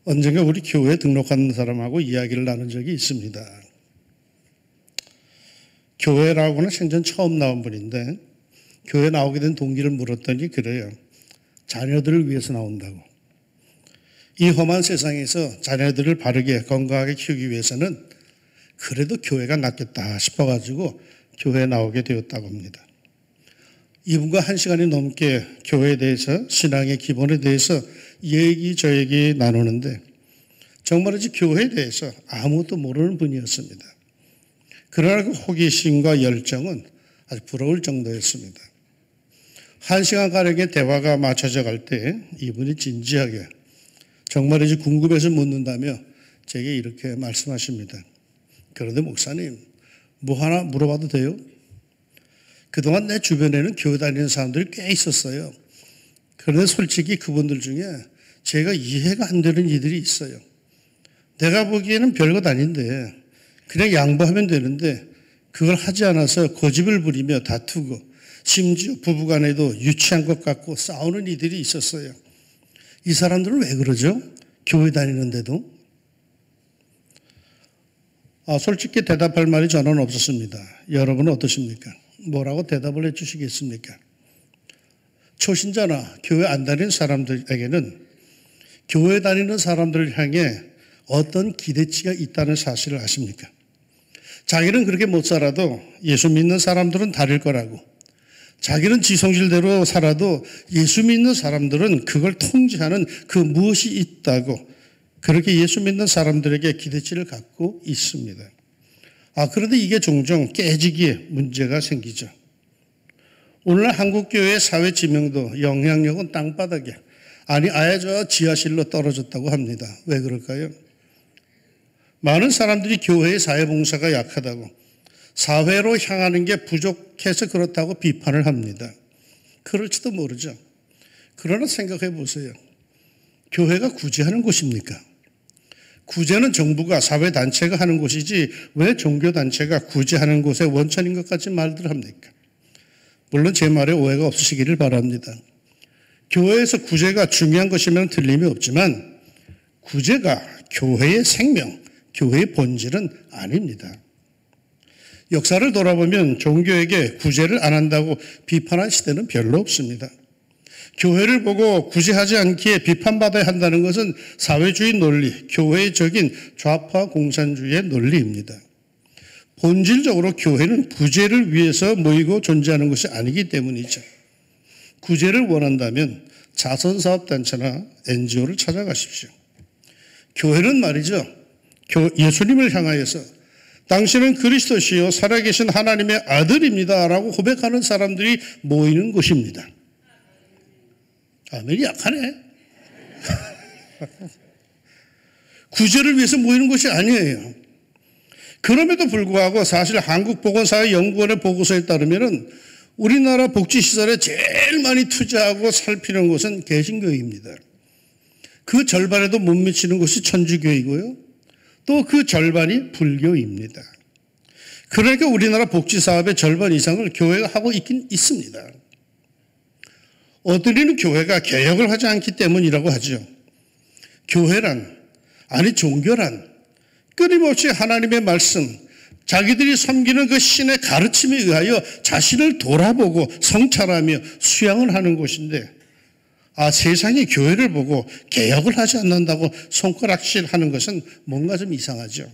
언젠가 우리 교회에 등록한 사람하고 이야기를 나눈 적이 있습니다. 교회라고는 생전 처음 나온 분인데 교회 나오게 된 동기를 물었더니 그래요. 자녀들을 위해서 나온다고. 이 험한 세상에서 자녀들을 바르게 건강하게 키우기 위해서는 그래도 교회가 낫겠다 싶어가지고 교회에 나오게 되었다고 합니다. 이분과 1시간이 넘게 교회에 대해서 신앙의 기본에 대해서 얘기 저 얘기 나누는데 정말이지 교회에 대해서 아무것도 모르는 분이었습니다. 그러나 그 호기심과 열정은 아주 부러울 정도였습니다. 1시간가량의 대화가 맞춰져 갈 때 이분이 진지하게 정말이지 궁금해서 묻는다며 제게 이렇게 말씀하십니다. 그런데 목사님, 뭐 하나 물어봐도 돼요? 그동안 내 주변에는 교회 다니는 사람들이 꽤 있었어요. 그런데 솔직히 그분들 중에 제가 이해가 안 되는 이들이 있어요. 내가 보기에는 별것 아닌데 그냥 양보하면 되는데 그걸 하지 않아서 고집을 부리며 다투고 심지어 부부간에도 유치한 것 같고 싸우는 이들이 있었어요. 이 사람들은 왜 그러죠? 교회 다니는데도? 솔직히 대답할 말이 저는 없었습니다. 여러분은 어떠십니까? 뭐라고 대답을 해 주시겠습니까? 초신자나 교회 안 다니는 사람들에게는 교회 다니는 사람들을 향해 어떤 기대치가 있다는 사실을 아십니까? 자기는 그렇게 못 살아도 예수 믿는 사람들은 다를 거라고, 자기는 지성질대로 살아도 예수 믿는 사람들은 그걸 통제하는 그 무엇이 있다고 그렇게 예수 믿는 사람들에게 기대치를 갖고 있습니다. 그런데 이게 종종 깨지기에 문제가 생기죠. 오늘날 한국교회의 사회 지명도 영향력은 땅바닥에, 아예 저 지하실로 떨어졌다고 합니다. 왜 그럴까요? 많은 사람들이 교회의 사회봉사가 약하다고, 사회로 향하는 게 부족해서 그렇다고 비판을 합니다. 그럴지도 모르죠. 그러나 생각해 보세요. 교회가 구제하는 곳입니까? 구제는 정부가 사회단체가 하는 곳이지 왜 종교단체가 구제하는 곳의 원천인 것 같이 말들 합니까? 물론 제 말에 오해가 없으시기를 바랍니다. 교회에서 구제가 중요한 것이면 틀림이 없지만 구제가 교회의 생명, 교회의 본질은 아닙니다. 역사를 돌아보면 종교에게 구제를 안 한다고 비판한 시대는 별로 없습니다. 교회를 보고 구제하지 않기에 비판받아야 한다는 것은 사회주의 논리, 교회적인 좌파 공산주의의 논리입니다. 본질적으로 교회는 구제를 위해서 모이고 존재하는 것이 아니기 때문이죠. 구제를 원한다면 자선사업단체나 NGO를 찾아가십시오. 교회는 말이죠. 예수님을 향하여서 당신은 그리스도시요 살아계신 하나님의 아들입니다 라고 고백하는 사람들이 모이는 곳입니다. 아멘이 약하네. 구제를 위해서 모이는 것이 아니에요. 그럼에도 불구하고 사실 한국보건사회연구원의 보고서에 따르면 우리나라 복지시설에 제일 많이 투자하고 살피는 곳은 개신교입니다. 그 절반에도 못 미치는 곳이 천주교이고요. 또 그 절반이 불교입니다. 그러니까 우리나라 복지사업의 절반 이상을 교회가 하고 있긴 있습니다. 어떤 교회가 개혁을 하지 않기 때문이라고 하죠. 종교란 끊임없이 하나님의 말씀, 자기들이 섬기는 그 신의 가르침에 의하여 자신을 돌아보고 성찰하며 수양을 하는 곳인데 세상이 교회를 보고 개혁을 하지 않는다고 손가락질하는 것은 뭔가 좀 이상하죠.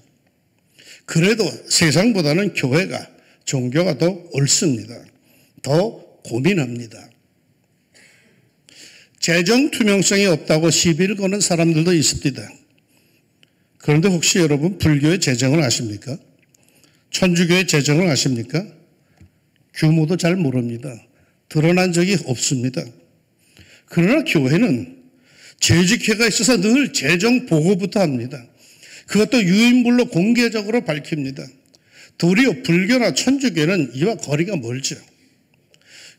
그래도 세상보다는 종교가 더 옳습니다. 더 고민합니다. 재정 투명성이 없다고 시비를 거는 사람들도 있습니다. 그런데 혹시 여러분 불교의 재정을 아십니까? 천주교의 재정을 아십니까? 규모도 잘 모릅니다. 드러난 적이 없습니다. 그러나 교회는 재직회가 있어서 늘 재정 보고부터 합니다. 그것도 유인물로 공개적으로 밝힙니다. 도리어 불교나 천주교는 이와 거리가 멀죠.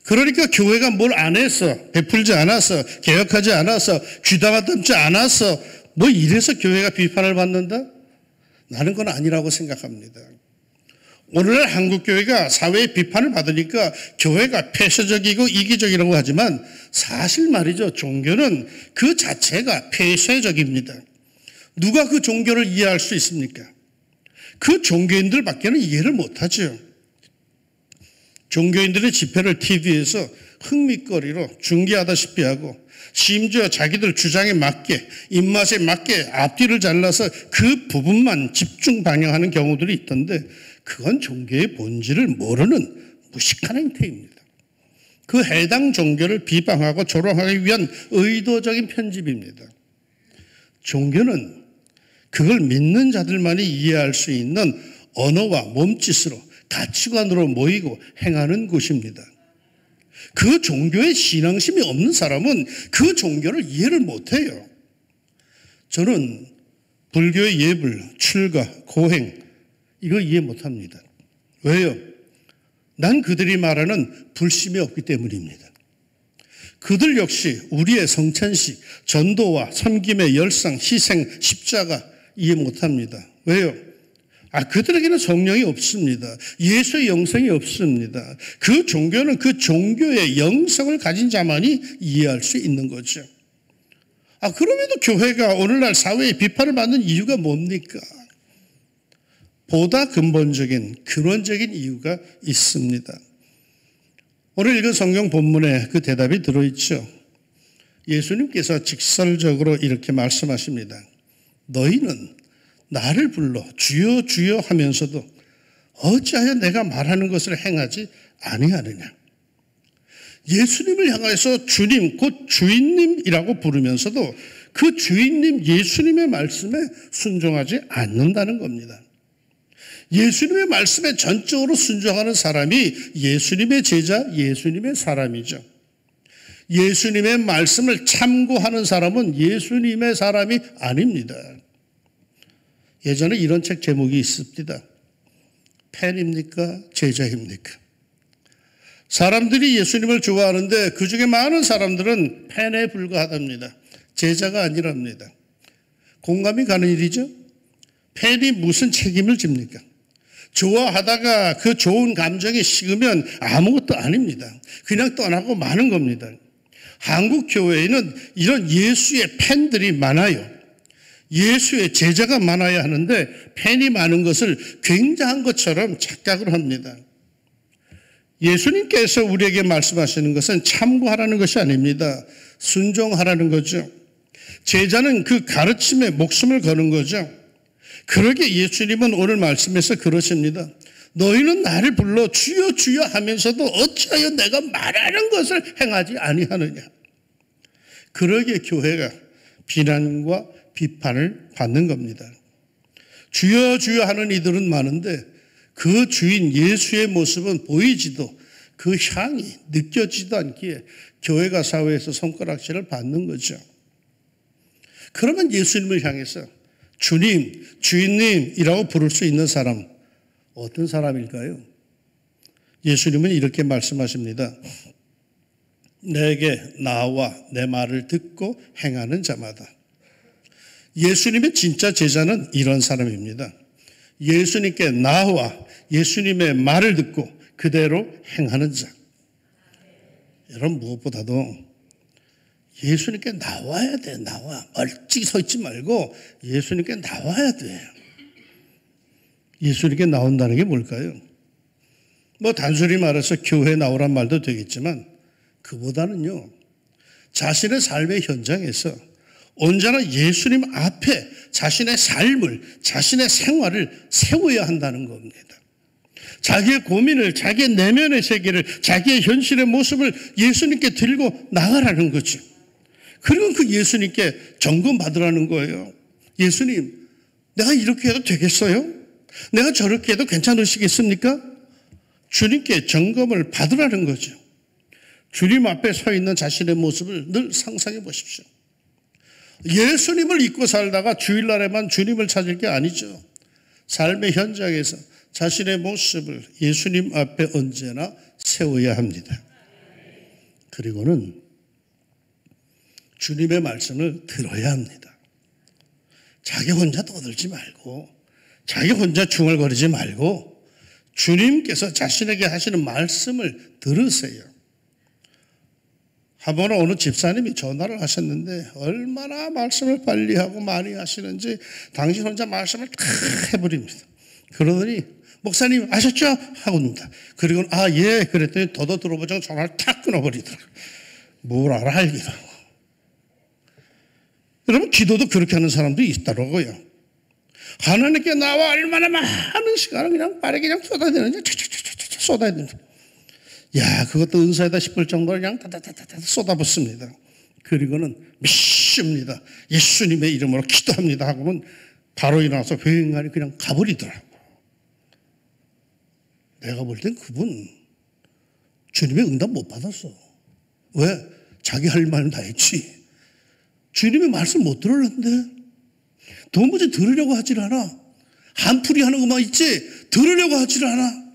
그러니까 교회가 뭘 안 해서, 베풀지 않아서, 개혁하지 않아서, 귀담아 담지 않아서 이래서 교회가 비판을 받는다? 나는 그건 아니라고 생각합니다. 오늘날 한국교회가 사회의 비판을 받으니까 교회가 폐쇄적이고 이기적이라고 하지만 사실 말이죠. 종교는 그 자체가 폐쇄적입니다. 누가 그 종교를 이해할 수 있습니까? 그 종교인들밖에는 이해를 못하죠. 종교인들의 집회를 TV에서 흥미거리로 중계하다시피 하고 심지어 자기들 주장에 맞게 입맛에 맞게 앞뒤를 잘라서 그 부분만 집중 방영하는 경우들이 있던데 그건 종교의 본질을 모르는 무식한 행태입니다. 그 해당 종교를 비방하고 조롱하기 위한 의도적인 편집입니다. 종교는 그걸 믿는 자들만이 이해할 수 있는 언어와 몸짓으로 가치관으로 모이고 행하는 곳입니다. 그 종교에 신앙심이 없는 사람은 그 종교를 이해를 못해요. 저는 불교의 예불, 출가, 고행 이거 이해 못합니다. 왜요? 난 그들이 말하는 불심이 없기 때문입니다. 그들 역시 우리의 성찬식, 전도와 섬김의 열상, 희생, 십자가 이해 못합니다. 왜요? 그들에게는 성령이 없습니다. 예수의 영성이 없습니다. 그 종교는 그 종교의 영성을 가진 자만이 이해할 수 있는 거죠. 그럼에도 교회가 오늘날 사회의 비판을 받는 이유가 뭡니까? 보다 근본적인 근원적인 이유가 있습니다. 오늘 읽은 성경 본문에 그 대답이 들어있죠. 예수님께서 직설적으로 이렇게 말씀하십니다. 너희는 나를 불러 주여 주여 하면서도 어찌하여 내가 말하는 것을 행하지 아니하느냐. 예수님을 향해서 주님 곧 주인님이라고 부르면서도 그 주인님 예수님의 말씀에 순종하지 않는다는 겁니다. 예수님의 말씀에 전적으로 순종하는 사람이 예수님의 제자, 예수님의 사람이죠. 예수님의 말씀을 참고하는 사람은 예수님의 사람이 아닙니다. 예전에 이런 책 제목이 있습니다. 팬입니까? 제자입니까? 사람들이 예수님을 좋아하는데 그중에 많은 사람들은 팬에 불과하답니다. 제자가 아니랍니다. 공감이 가는 일이죠? 팬이 무슨 책임을 집니까? 좋아하다가 그 좋은 감정이 식으면 아무것도 아닙니다. 그냥 떠나고 마는 겁니다. 한국 교회에는 이런 예수의 팬들이 많아요. 예수의 제자가 많아야 하는데 팬이 많은 것을 굉장한 것처럼 착각을 합니다. 예수님께서 우리에게 말씀하시는 것은 참고하라는 것이 아닙니다. 순종하라는 거죠. 제자는 그 가르침에 목숨을 거는 거죠. 그러게 예수님은 오늘 말씀에서 그러십니다. 너희는 나를 불러 주여 주여 하면서도 어찌하여 내가 말하는 것을 행하지 아니하느냐. 그러게 교회가 비난과 비판을 받는 겁니다. 주여 주여 하는 이들은 많은데 그 주인 예수의 모습은 보이지도 그 향이 느껴지도 않기에 교회가 사회에서 손가락질을 받는 거죠. 그러면 예수님을 향해서 주님, 주인님이라고 부를 수 있는 사람 어떤 사람일까요? 예수님은 이렇게 말씀하십니다. 내게 나와 내 말을 듣고 행하는 자마다. 예수님의 진짜 제자는 이런 사람입니다. 예수님께 나와 예수님의 말을 듣고 그대로 행하는 자. 여러분 무엇보다도 예수님께 나와야 돼. 나와. 멀찍이 서 있지 말고 예수님께 나와야 돼. 예수님께 나온다는 게 뭘까요? 단순히 말해서 교회에 나오란 말도 되겠지만 그보다는요. 자신의 삶의 현장에서 언제나 예수님 앞에 자신의 삶을, 자신의 생활을 세워야 한다는 겁니다. 자기의 고민을, 자기의 내면의 세계를, 자기의 현실의 모습을 예수님께 들고 나가라는 거죠. 그리고 그 예수님께 점검받으라는 거예요. 예수님, 내가 이렇게 해도 되겠어요? 내가 저렇게 해도 괜찮으시겠습니까? 주님께 점검을 받으라는 거죠. 주님 앞에 서 있는 자신의 모습을 늘 상상해 보십시오. 예수님을 잊고 살다가 주일날에만 주님을 찾을 게 아니죠. 삶의 현장에서 자신의 모습을 예수님 앞에 언제나 세워야 합니다. 그리고는 주님의 말씀을 들어야 합니다. 자기 혼자 떠들지 말고 자기 혼자 중얼거리지 말고 주님께서 자신에게 하시는 말씀을 들으세요. 한 번은 어느 집사님이 전화를 하셨는데 얼마나 말씀을 빨리 하고 많이 하시는지 당신 혼자 말씀을 다 해버립니다. 그러더니 목사님 아셨죠? 하고입니다. 그리고 예 그랬더니 더더 들어보자고 전화를 탁 끊어버리더라고요. 뭘 알아 알기라고. 여러분 기도도 그렇게 하는 사람도 있더라고요. 하나님께 나와 얼마나 많은 시간을 그냥 빠르게 그냥 쏟아내는지 쏟아냅니다. 야 그것도 은사이다 싶을 정도로 그냥 다다다다 쏟아붓습니다. 그리고는 믿습니다. 예수님의 이름으로 기도합니다 하고는 바로 일어나서 회의간이 그냥 가버리더라고. 내가 볼 땐 그분 주님의 응답 못 받았어. 왜? 자기 할 말은 다 했지. 주님의 말씀 못 들었는데 도무지 들으려고 하질 않아. 한풀이 하는 것만 있지 들으려고 하질 않아.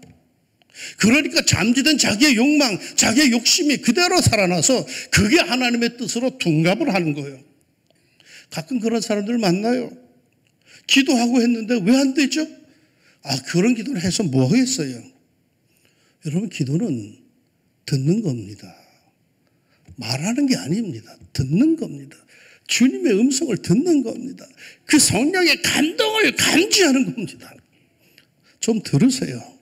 그러니까 잠재된 자기의 욕망, 자기의 욕심이 그대로 살아나서 그게 하나님의 뜻으로 둔갑을 하는 거예요. 가끔 그런 사람들 만나요. 기도하고 했는데 왜 안 되죠? 그런 기도를 해서 뭐 하겠어요? 여러분 기도는 듣는 겁니다. 말하는 게 아닙니다. 듣는 겁니다. 주님의 음성을 듣는 겁니다. 그 성령의 감동을 감지하는 겁니다. 좀 들으세요.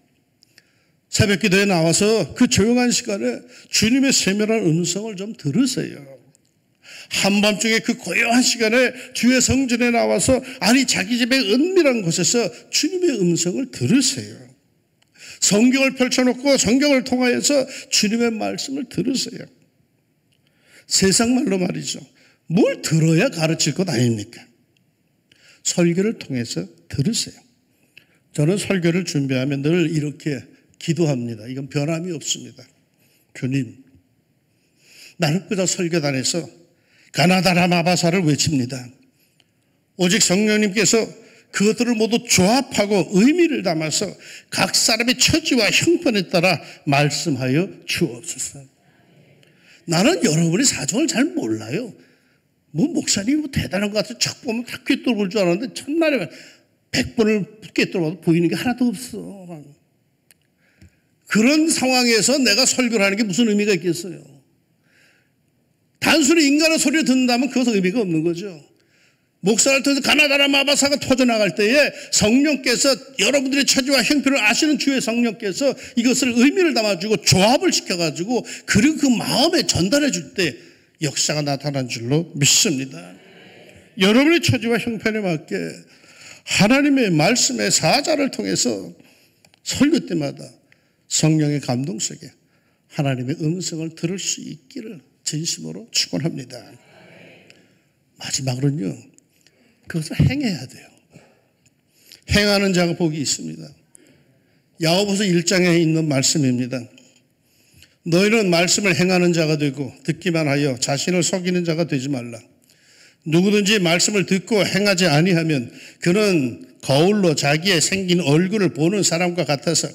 새벽 기도에 나와서 그 조용한 시간에 주님의 세밀한 음성을 좀 들으세요. 한밤중에 그 고요한 시간에 주의 성전에 나와서 자기 집의 은밀한 곳에서 주님의 음성을 들으세요. 성경을 펼쳐놓고 성경을 통하여서 주님의 말씀을 들으세요. 세상 말로 말이죠. 뭘 들어야 가르칠 것 아닙니까? 설교를 통해서 들으세요. 저는 설교를 준비하면 늘 이렇게 기도합니다. 이건 변함이 없습니다. 주님, 나는 그저 설교단에서 가나다라 마바사를 외칩니다. 오직 성령님께서 그것들을 모두 조합하고 의미를 담아서 각 사람의 처지와 형편에 따라 말씀하여 주옵소서. 나는 여러분의 사정을 잘 몰라요. 목사님이 대단한 것 같아서 척 보면 다 꿰뚫어볼 줄 알았는데 첫날에 100번을 꿰뚫어봐도 보이는 게 하나도 없어. 그런 상황에서 내가 설교를 하는 게 무슨 의미가 있겠어요? 단순히 인간의 소리를 듣는다면 그것은 의미가 없는 거죠. 목사를 통해서 가나다라 마바사가 터져나갈 때에 성령께서 여러분들의 처지와 형편을 아시는 주의 성령께서 이것을 의미를 담아주고 조합을 시켜가지고 그리고 그 마음에 전달해 줄 때 역사가 나타난 줄로 믿습니다. 여러분의 처지와 형편에 맞게 하나님의 말씀의 사자를 통해서 설교 때마다 성령의 감동 속에 하나님의 음성을 들을 수 있기를 진심으로 축원합니다. 마지막으로는요. 그것을 행해야 돼요. 행하는 자가 복이 있습니다. 야고보서 1장에 있는 말씀입니다. 너희는 말씀을 행하는 자가 되고 듣기만 하여 자신을 속이는 자가 되지 말라. 누구든지 말씀을 듣고 행하지 아니하면 그는 거울로 자기의 생긴 얼굴을 보는 사람과 같아서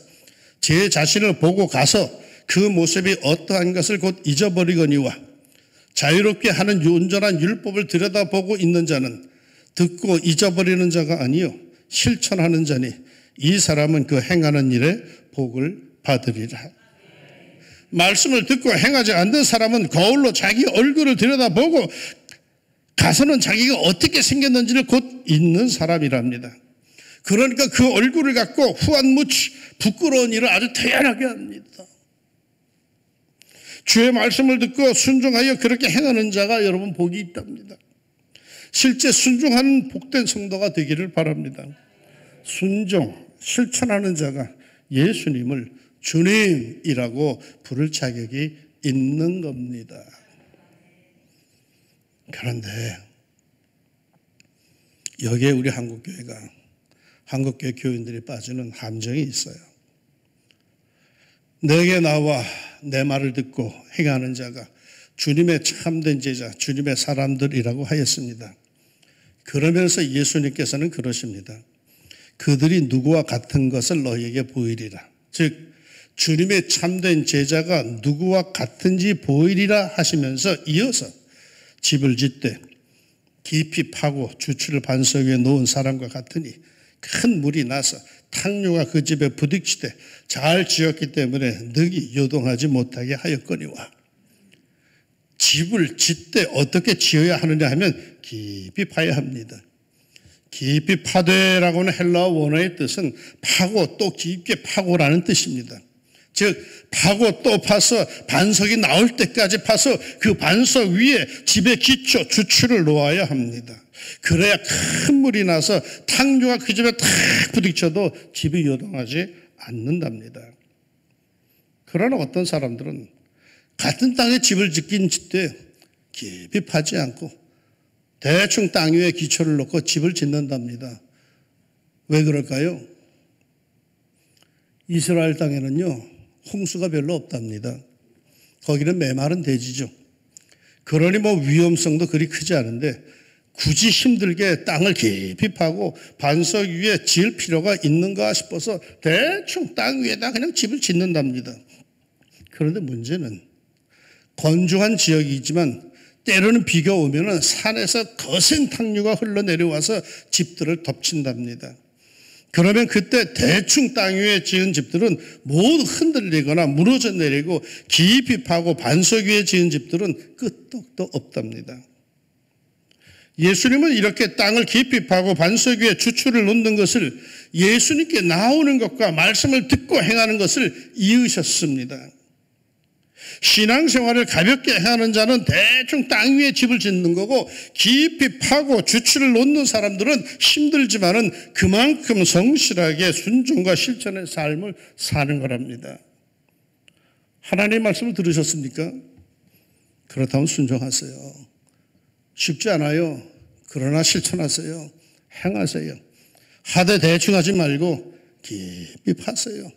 제 자신을 보고 가서 그 모습이 어떠한 것을 곧 잊어버리거니와 자유롭게 하는 온전한 율법을 들여다보고 있는 자는 듣고 잊어버리는 자가 아니요 실천하는 자니 이 사람은 그 행하는 일에 복을 받으리라. 말씀을 듣고 행하지 않는 사람은 거울로 자기 얼굴을 들여다보고 가서는 자기가 어떻게 생겼는지를 곧 잊는 사람이랍니다. 그러니까 그 얼굴을 갖고 후한무치 부끄러운 일을 아주 태연하게 합니다. 주의 말씀을 듣고 순종하여 그렇게 행하는 자가 여러분 복이 있답니다. 실제 순종하는 복된 성도가 되기를 바랍니다. 순종, 실천하는 자가 예수님을 주님이라고 부를 자격이 있는 겁니다. 그런데 여기에 우리 한국교회 교인들이 빠지는 함정이 있어요. 내게 나와 내 말을 듣고 행하는 자가 주님의 참된 제자, 주님의 사람들이라고 하였습니다. 그러면서 예수님께서는 그러십니다. 그들이 누구와 같은 것을 너희에게 보이리라. 즉 주님의 참된 제자가 누구와 같은지 보이리라 하시면서 이어서 집을 짓되 깊이 파고 주추를 반석 위에 놓은 사람과 같으니 큰 물이 나서 탕류가 그 집에 부딪히되 잘 지었기 때문에 늑이 요동하지 못하게 하였거니와. 집을 짓되 어떻게 지어야 하느냐 하면 깊이 파야 합니다. 깊이 파되라고는 헬라어 원어의 뜻은 파고 또 깊게 파고라는 뜻입니다. 즉 파고 또 파서 반석이 나올 때까지 파서 그 반석 위에 집의 기초, 주추를 놓아야 합니다. 그래야 큰 물이 나서 탕류가 그 집에 탁 부딪혀도 집이 요동하지 않는답니다. 그러나 어떤 사람들은 같은 땅에 집을 짓긴 짓되 깊이 파지 않고 대충 땅 위에 기초를 놓고 집을 짓는답니다. 왜 그럴까요? 이스라엘 땅에는요, 홍수가 별로 없답니다. 거기는 메마른 대지죠. 그러니 뭐 위험성도 그리 크지 않은데 굳이 힘들게 땅을 깊이 파고 반석 위에 지을 필요가 있는가 싶어서 대충 땅 위에다 그냥 집을 짓는답니다. 그런데 문제는 건조한 지역이지만 때로는 비가 오면 산에서 거센 탕류가 흘러내려와서 집들을 덮친답니다. 그러면 그때 대충 땅 위에 지은 집들은 모두 흔들리거나 무너져 내리고 깊이 파고 반석 위에 지은 집들은 끄떡도 없답니다. 예수님은 이렇게 땅을 깊이 파고 반석 위에 주추를 놓는 것을 예수님께 나오는 것과 말씀을 듣고 행하는 것을 이으셨습니다. 신앙생활을 가볍게 행하는 자는 대충 땅 위에 집을 짓는 거고 깊이 파고 주추를 놓는 사람들은 힘들지만은 그만큼 성실하게 순종과 실천의 삶을 사는 거랍니다. 하나님의 말씀을 들으셨습니까? 그렇다면 순종하세요. 쉽지 않아요. 그러나 실천하세요. 행하세요. 하되 대충 하지 말고 깊이 파세요.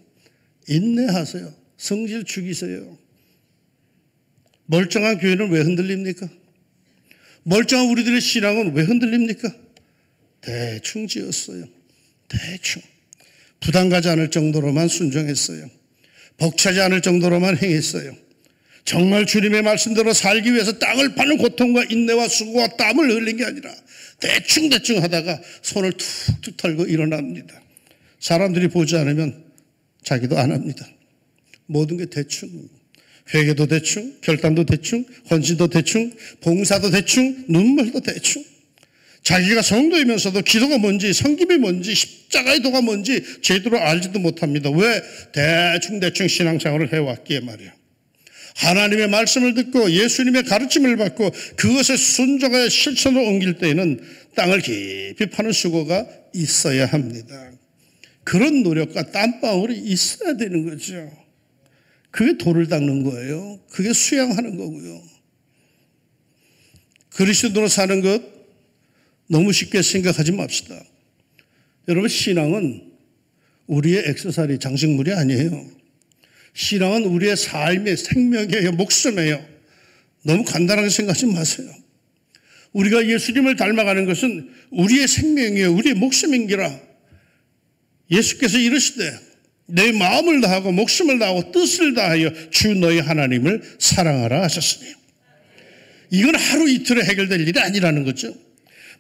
인내하세요. 성질 죽이세요. 멀쩡한 교회는 왜 흔들립니까? 멀쩡한 우리들의 신앙은 왜 흔들립니까? 대충 지었어요. 대충. 부담 가지 않을 정도로만 순종했어요. 벅차지 않을 정도로만 행했어요. 정말 주님의 말씀대로 살기 위해서 땅을 파는 고통과 인내와 수고와 땀을 흘린 게 아니라 대충 하다가 손을 툭툭 털고 일어납니다. 사람들이 보지 않으면 자기도 안 합니다. 모든 게 대충. 회개도 대충, 결단도 대충, 헌신도 대충, 봉사도 대충, 눈물도 대충. 자기가 성도이면서도 기도가 뭔지, 성김이 뭔지, 십자가의 도가 뭔지 제대로 알지도 못합니다. 왜? 대충 신앙생활을 해왔기에 말이야. 하나님의 말씀을 듣고 예수님의 가르침을 받고 그것에 순종하여 실천으로 옮길 때에는 땅을 깊이 파는 수고가 있어야 합니다. 그런 노력과 땀방울이 있어야 되는 거죠. 그게 돌을 닦는 거예요. 그게 수양하는 거고요. 그리스도로 사는 것 너무 쉽게 생각하지 맙시다. 여러분, 신앙은 우리의 액세서리, 장식물이 아니에요. 신앙은 우리의 삶의 생명이에요. 목숨이에요. 너무 간단하게 생각하지 마세요. 우리가 예수님을 닮아가는 것은 우리의 생명이에요. 우리의 목숨인기라. 예수께서 이르시되 내 마음을 다하고 목숨을 다하고 뜻을 다하여 주 너희 하나님을 사랑하라 하셨으니, 이건 하루 이틀에 해결될 일이 아니라는 거죠.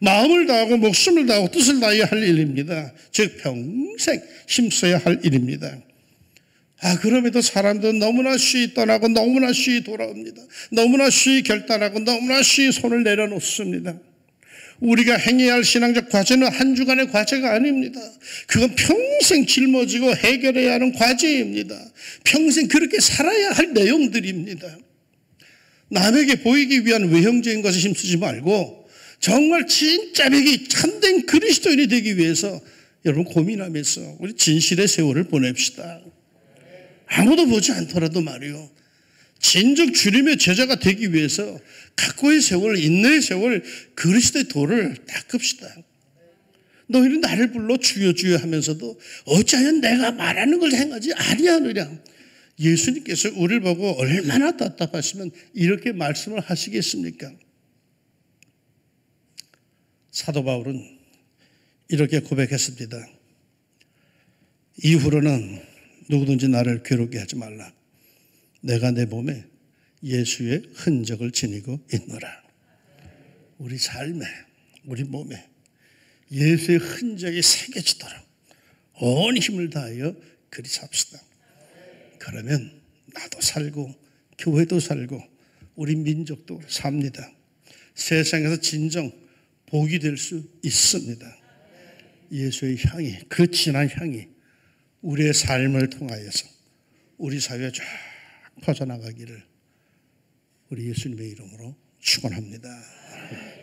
마음을 다하고 목숨을 다하고 뜻을 다하여 할 일입니다. 즉 평생 힘써야 할 일입니다. 그럼에도 사람들은 너무나 쉬이 떠나고 너무나 쉬이 돌아옵니다. 너무나 쉬이 결단하고 너무나 쉬이 손을 내려놓습니다. 우리가 행해야 할 신앙적 과제는 한 주간의 과제가 아닙니다. 그건 평생 짊어지고 해결해야 하는 과제입니다. 평생 그렇게 살아야 할 내용들입니다. 남에게 보이기 위한 외형적인 것에 힘쓰지 말고 정말 진짜 백이 참된 그리스도인이 되기 위해서 여러분 고민하면서 우리 진실의 세월을 보냅시다. 아무도 보지 않더라도 말이요, 진정 주님의 제자가 되기 위해서 각고의 세월, 인내의 세월, 그리스도의 도를 닦읍시다. 너희는 나를 불러 주여 주여 하면서도 어찌하여 내가 말하는 걸 행하지 아니하느냐. 예수님께서 우리를 보고 얼마나 답답하시면 이렇게 말씀을 하시겠습니까? 사도 바울은 이렇게 고백했습니다. 이후로는 누구든지 나를 괴롭게 하지 말라. 내가 내 몸에 예수의 흔적을 지니고 있노라. 우리 삶에, 우리 몸에 예수의 흔적이 새겨지도록 온 힘을 다하여 그리 삽시다. 그러면 나도 살고 교회도 살고 우리 민족도 삽니다. 세상에서 진정 복이 될 수 있습니다. 예수의 향이, 그 진한 향이 우리의 삶을 통하여서 우리 사회에 쫙 퍼져나가기를 우리 예수님의 이름으로 축원합니다.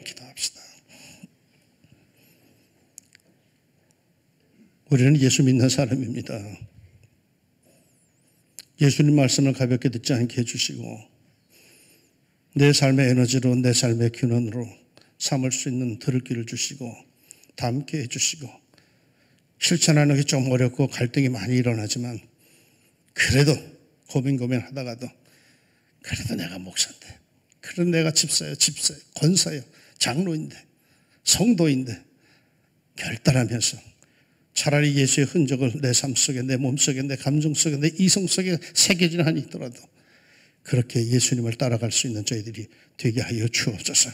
기도합시다. 우리는 예수 믿는 사람입니다. 예수님 말씀을 가볍게 듣지 않게 해주시고 내 삶의 에너지로 내 삶의 균원으로 삼을 수 있는 들을 길을 주시고 담게 해주시고 실천하는 게 좀 어렵고 갈등이 많이 일어나지만 그래도 고민하다가도 그래도 내가 목사인데 그래도 내가 집사요 권사요 장로인데 성도인데 결단하면서 차라리 예수의 흔적을 내 삶 속에 내 몸 속에 내 감정 속에 내 이성 속에 새겨지는 한이 있더라도 그렇게 예수님을 따라갈 수 있는 저희들이 되게 하여 주옵소서.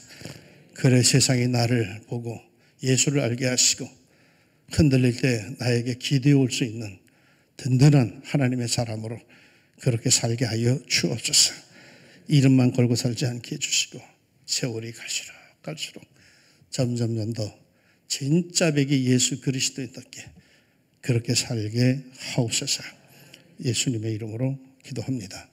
그래 세상이 나를 보고 예수를 알게 하시고 흔들릴 때 나에게 기대어 올 수 있는 든든한 하나님의 사람으로 그렇게 살게 하여 주옵소서. 이름만 걸고 살지 않게 해주시고 세월이 갈수록 점점 더 진짜 백이 예수 그리스도인답게 그렇게 살게 하옵소서. 예수님의 이름으로 기도합니다.